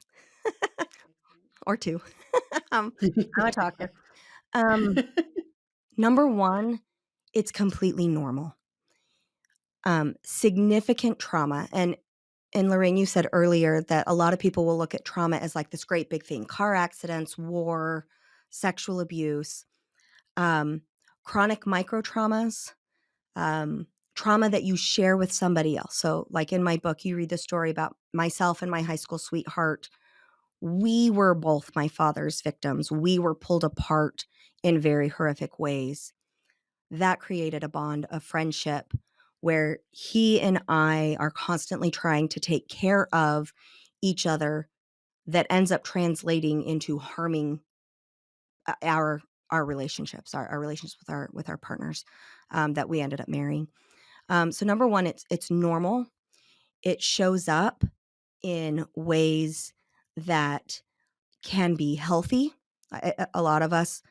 or 2. I'm a talker. Um, Number 1, it's completely normal. Significant trauma, and Lorraine, you said earlier that a lot of people will look at trauma as like this great big thing: car accidents, war, sexual abuse, um, chronic micro traumas, trauma that you share with somebody else. So, like in my book, you read the story about myself and my high school sweetheart. We were both my father's victims. We were pulled apart in very horrific ways. That created a bond of friendship where he and I are constantly trying to take care of each other that ends up translating into harming our relationships, our relationships with our partners that we ended up marrying. So number one, it's normal. It shows up in ways that can be healthy. A lot of us,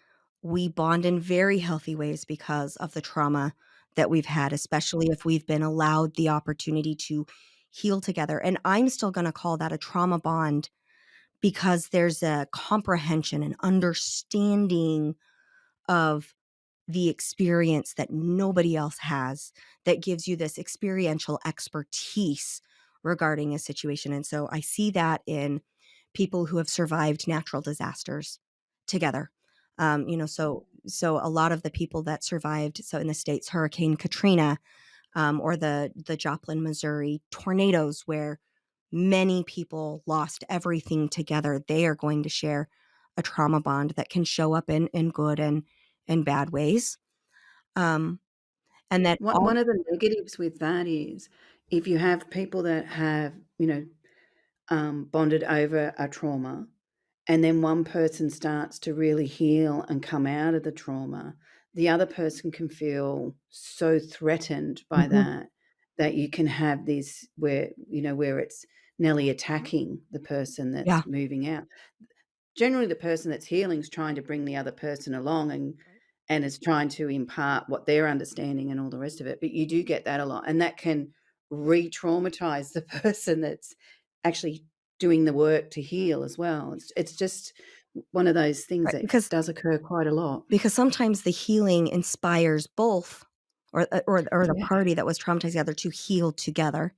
we bond in very healthy ways because of the trauma that we've had, especially if we've been allowed the opportunity to heal together. And I'm still going to call that a trauma bond because there's a comprehension and understanding of the experience that nobody else has that gives you this experiential expertise regarding a situation. And so I see that in people who have survived natural disasters together. So a lot of the people that survived, so in the States, Hurricane Katrina, or the Joplin, Missouri tornadoes, where many people lost everything together, they are going to share a trauma bond that can show up in good and bad ways. Um, and that all One of the negatives with that is if you have people that have, bonded over a trauma, and then one person starts to really heal and come out of the trauma, the other person can feel so threatened by Mhm. that, that you can have this where it's nearly attacking the person Yeah. that's moving out. Generally, the person that's healing is trying to bring the other person along Right. and is trying to impart what they're understanding and all the rest of it, but you do get that a lot, and that can re-traumatize the person that's actually doing the work to heal as well. It's just one of those things Right, that because does occur quite a lot. sometimes the healing inspires both or the Yeah, party that was traumatized the other to heal together.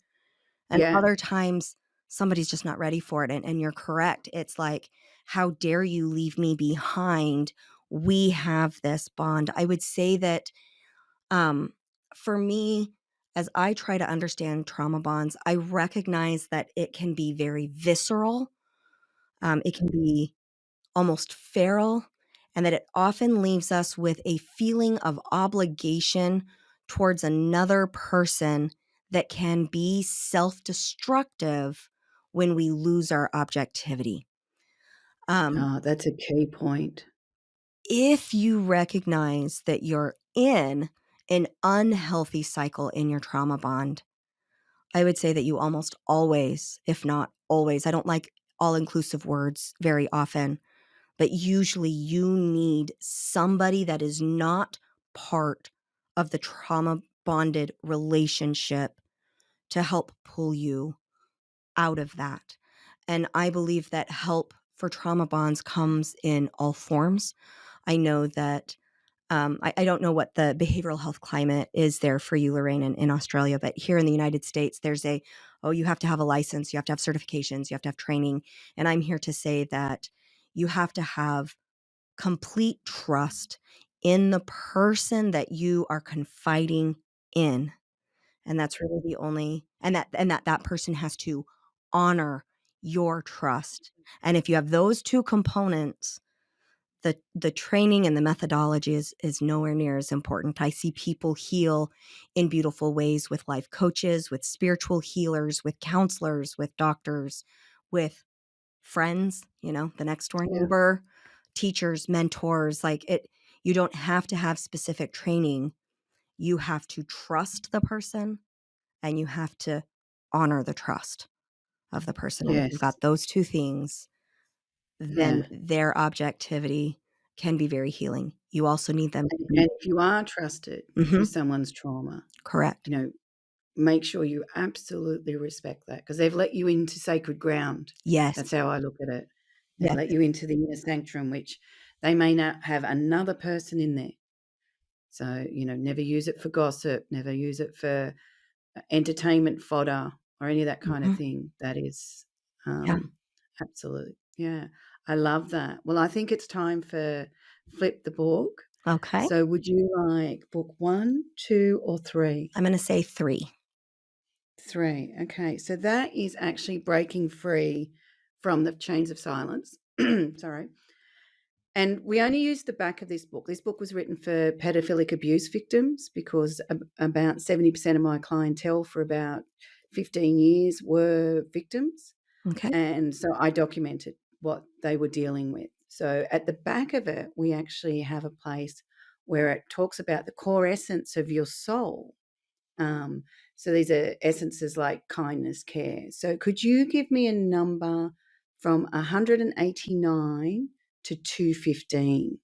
And yeah, other times, somebody's just not ready for it, and you're correct. It's like, "How dare you leave me behind? We have this bond." I would say that, um, for me, as I try to understand trauma bonds, I recognize that it can be very visceral, it can be almost feral, and that it often leaves us with a feeling of obligation towards another person that can be self-destructive when we lose our objectivity. Um, oh, that's a key point. if you recognize that you're in an unhealthy cycle in your trauma bond, I would say that you almost always, if not always, I don't like all-inclusive words very often, but usually you need somebody that is not part of the trauma bonded relationship to help pull you out of that. And I believe that help for trauma bonds comes in all forms. I know that I don't know what the behavioral health climate is there for you, Lorraine, in Australia, but here in the United States, there's oh, you have to have a license, you have to have certifications, you have to have training. And I'm here to say that you have to have complete trust in the person that you are confiding in, and that's really the only and that person has to honor your trust, and if you have those 2 components, the training and the methodology is nowhere near as important. I see people heal in beautiful ways with life coaches, with spiritual healers, with counselors, with doctors, with friends, the next door Yeah. neighbor, teachers, mentors, like it you don't have to have specific training. You have to trust the person and you have to honor the trust of the person. And if you've Yes. got those 2 things, then Yeah. their objectivity can be very healing. You also need them to be And if you are trusted with Mhm, someone's trauma, correct. you know, make sure you absolutely respect that because 'cause they've let you into sacred ground. Yes, That's how I look at it. They've yes, let you into the inner sanctum, which they may not have another person in there. So, never use it for gossip, never use it for entertainment fodder or any of that kind of mhm, thing. That is, yeah, absolute. Yeah, I love that. Well, I think it's time for flip the book. okay. So would you like book 1, 2, or 3? I'm gonna say 3. 3. Okay. So that is actually breaking free from the chains of silence. Sorry. And we only used the back of this book. This book was written for pedophilic abuse victims because about 70% of my clientele for about 15 years were victims. Okay. And so I documented what they were dealing with. So at the back of it, we actually have a place where it talks about the core essence of your soul. Um, so these are essences like kindness, care. So could you give me a number from 189 to 215?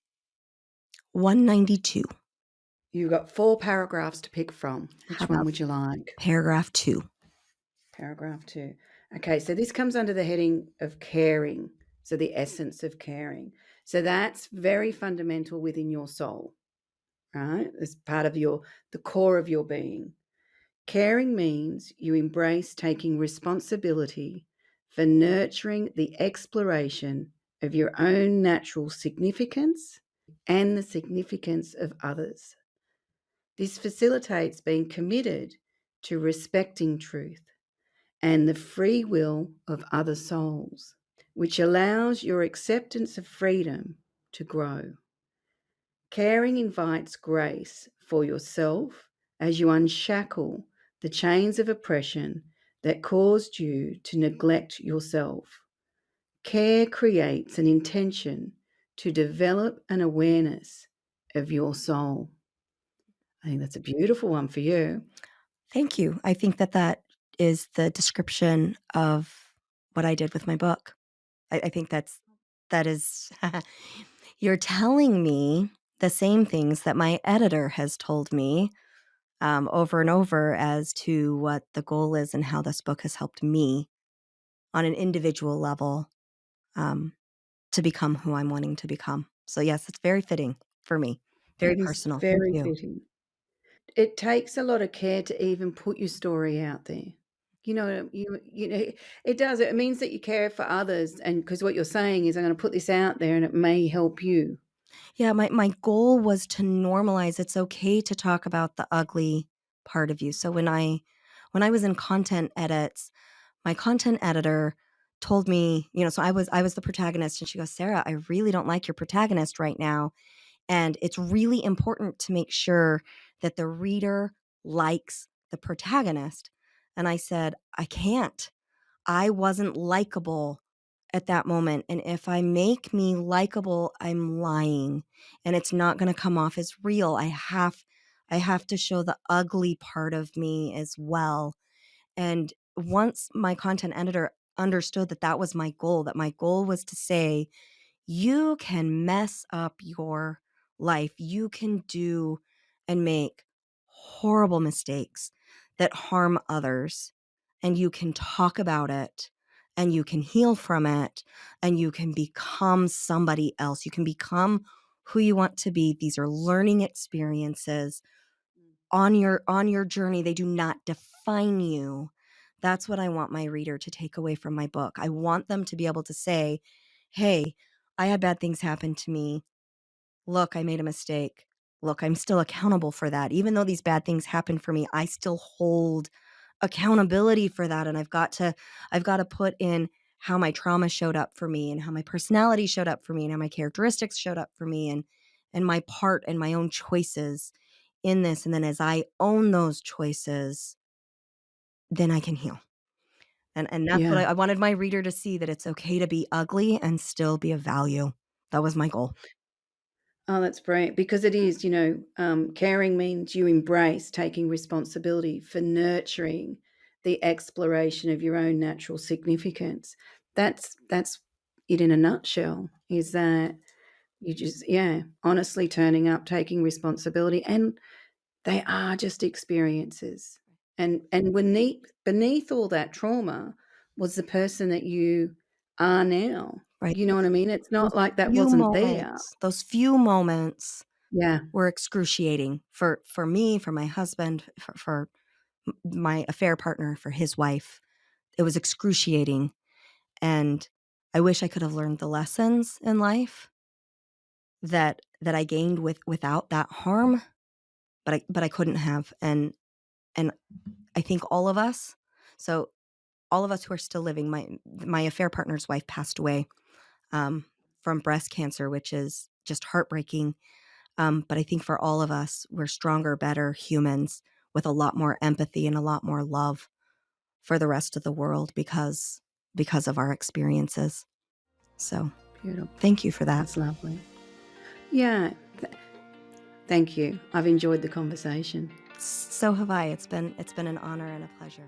192. You've got 4 paragraphs to pick from. How Which one about would you like? paragraph 2? Paragraph 2. Okay, so this comes under the heading of caring. So the essence of caring. So that's very fundamental within your soul, right? It's part of the core of your being. Caring means you embrace taking responsibility for nurturing the exploration of your own natural significance and the significance of others. This facilitates being committed to respecting truth and the free will of other souls, which allows your acceptance of freedom to grow. Caring invites grace for yourself as you unshackle the chains of oppression that caused you to neglect yourself. Care creates an intention to develop an awareness of your soul. I think that's a beautiful one for you. Thank you. I think that that is the description of what I did with my book. I think that is you're telling me the same things that my editor has told me, over and over as to what the goal is and how this book has helped me on an individual level, um, to become who I'm wanting to become. So, yes, it's very fitting for me. Very It is personal. Thank very you. fitting. It takes a lot of care to even put your story out there. You know, it does. It means that you care for others, and because what you're saying is, "I'm gonna put this out there, and it may help you." Yeah, my goal was to normalize it's okay to talk about the ugly part of you. So when I was in content edits, my content editor told me, so I was the protagonist and she goes, "Sarah, I really don't like your protagonist right now, and it's really important to make sure that the reader likes the protagonist." And I said, "I can't. I wasn't likable at that moment, and if I make me likable, I'm lying, and it's not gonna come off as real. I have to show the ugly part of me as well." And once my content editor understood that that was my goal, that my goal was to say, "You can mess up your life. You can do and make horrible mistakes that harm others, and you can talk about it, and you can heal from it, and you can become somebody else. You can become who you want to be. These are learning experiences on your journey. They do not define you." That's what I want my reader to take away from my book. I want them to be able to say, "Hey, I had bad things happen to me. Look, I made a mistake. Look, I'm still accountable for that. Even though these bad things happened for me, I still hold accountability for that, and I've got to put in how my trauma showed up for me and how my personality showed up for me and how my characteristics showed up for me and my part and my own choices in this, and then as I own those choices, then I can heal." And that's what Yeah. I wanted my reader to see, that it's okay to be ugly and still be of value. That was my goal. Oh, that's brilliant because it is, caring means you embrace taking responsibility for nurturing the exploration of your own natural significance. That's it in a nutshell, is that you just, yeah, honestly turning up, taking responsibility, and they are just experiences. And beneath all that trauma was the person that you are now. Right. You know what I mean? It's Those not like that few wasn't there. moments those few moments Yeah. were excruciating for me, for my husband, for my affair partner, for his wife. It was excruciating, and I wish I could have learned the lessons in life that I gained without that harm, but I couldn't have, and I think all of us, so all of us who are still living, my affair partner's wife passed away, from breast cancer, which is just heartbreaking. But I think for all of us, we're stronger, better humans with a lot more empathy and a lot more love for the rest of the world because of our experiences. So Beautiful. thank you for that. That's lovely. Yeah. Thank you. I've enjoyed the conversation. So have I. It's been an honor and a pleasure.